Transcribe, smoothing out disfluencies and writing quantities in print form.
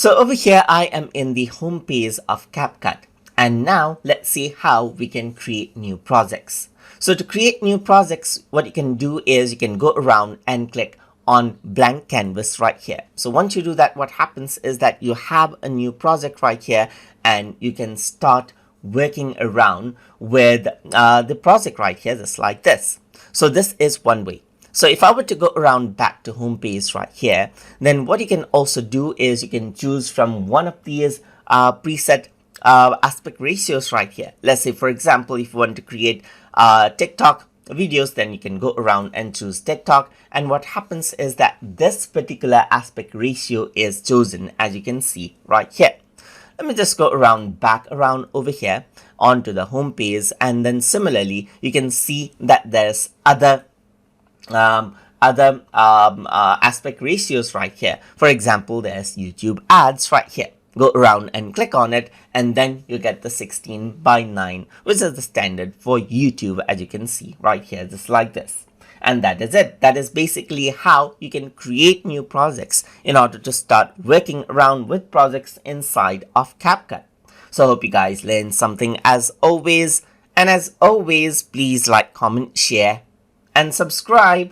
So over here, I am in the home page of CapCut. And now let's see how we can create new projects. So to create new projects, what you can do is you can go around and click on blank canvas right here. So once you do that, what happens is that you have a new project right here and you can start working around with the project right here, just like this. So this is one way. So if I were to go around back to home page right here, then what you can also do is you can choose from one of these preset aspect ratios right here. Let's say, for example, if you want to create TikTok videos, then you can go around and choose TikTok. And what happens is that this particular aspect ratio is chosen, as you can see right here. Let me just go around back around over here onto the home page, and then similarly you can see that there's other aspect ratios right here. For example, there's YouTube ads right here. Go around and click on it, and then you get the 16:9, which is the standard for YouTube, as you can see right here, just like this. And that is it. That is basically how you can create new projects in order to start working around with projects inside of CapCut. So I hope you guys learned something as always. And as always, please like, comment, share, and subscribe.